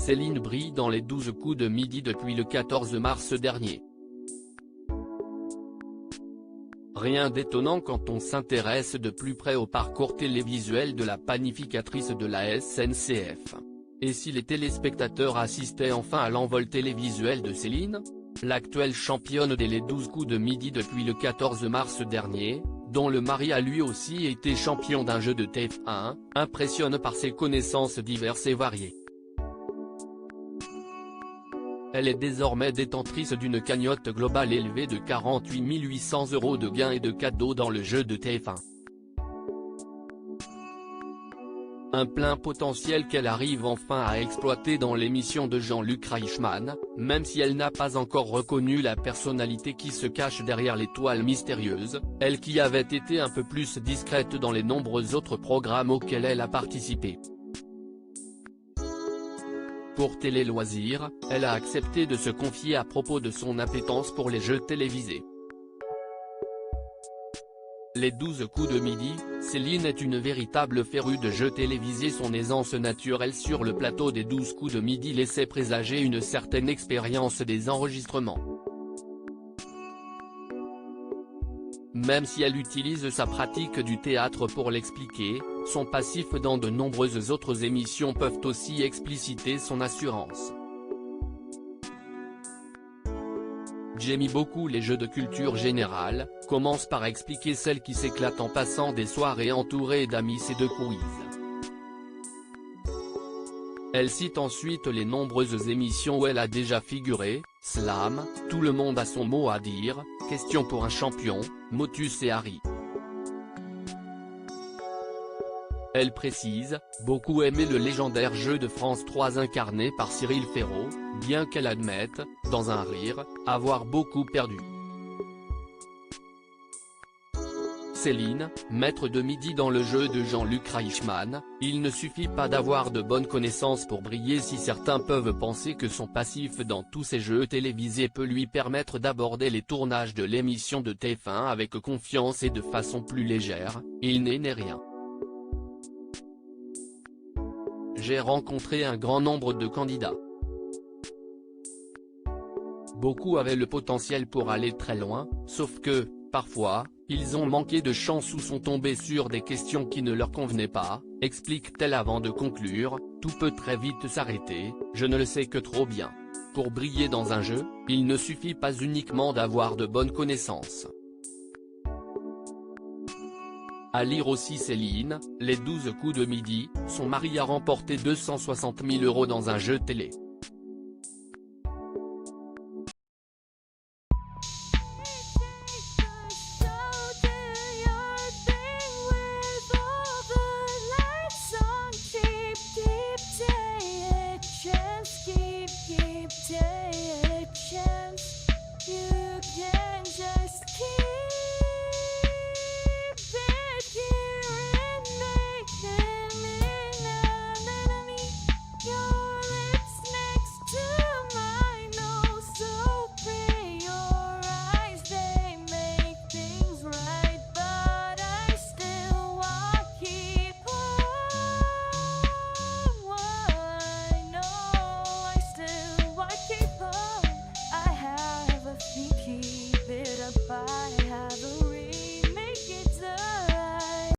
Céline brille dans les 12 coups de midi depuis le 14 mars dernier. Rien d'étonnant quand on s'intéresse de plus près au parcours télévisuel de la panificatrice de la SNCF. Et si les téléspectateurs assistaient enfin à l'envol télévisuel de Céline? L'actuelle championne des 12 coups de midi depuis le 14 mars dernier, dont le mari a lui aussi été champion d'un jeu de TF1, impressionne par ses connaissances diverses et variées. Elle est désormais détentrice d'une cagnotte globale élevée de 48 800 € de gains et de cadeaux dans le jeu de TF1. Un plein potentiel qu'elle arrive enfin à exploiter dans l'émission de Jean-Luc Reichmann, même si elle n'a pas encore reconnu la personnalité qui se cache derrière l'étoile mystérieuse, elle qui avait été un peu plus discrète dans les nombreux autres programmes auxquels elle a participé. Pour Télé Loisirs, elle a accepté de se confier à propos de son appétence pour les jeux télévisés. Les 12 coups de midi, Céline est une véritable férue de jeux télévisés. Son aisance naturelle sur le plateau des 12 coups de midi laissait présager une certaine expérience des enregistrements. Même si elle utilise sa pratique du théâtre pour l'expliquer, son passif dans de nombreuses autres émissions peuvent aussi expliciter son assurance. J'aime beaucoup les jeux de culture générale, commence par expliquer celle qui s'éclate en passant des soirées entourées d'amis et de quiz. Elle cite ensuite les nombreuses émissions où elle a déjà figuré, Slam, Tout le monde a son mot à dire, Question pour un champion, Motus et Harry. Elle précise, beaucoup aimé le légendaire jeu de France 3 incarné par Cyril Ferraud, bien qu'elle admette, dans un rire, avoir beaucoup perdu. Céline, maître de midi dans le jeu de Jean-Luc Reichmann, il ne suffit pas d'avoir de bonnes connaissances pour briller. Si certains peuvent penser que son passif dans tous ces jeux télévisés peut lui permettre d'aborder les tournages de l'émission de TF1 avec confiance et de façon plus légère, il n'est rien. J'ai rencontré un grand nombre de candidats. Beaucoup avaient le potentiel pour aller très loin, sauf que, parfois, ils ont manqué de chance ou sont tombés sur des questions qui ne leur convenaient pas, explique-t-elle avant de conclure, tout peut très vite s'arrêter, je ne le sais que trop bien. Pour briller dans un jeu, il ne suffit pas uniquement d'avoir de bonnes connaissances. À lire aussi Céline, les 12 coups de midi, son mari a remporté 260 000 € dans un jeu télé.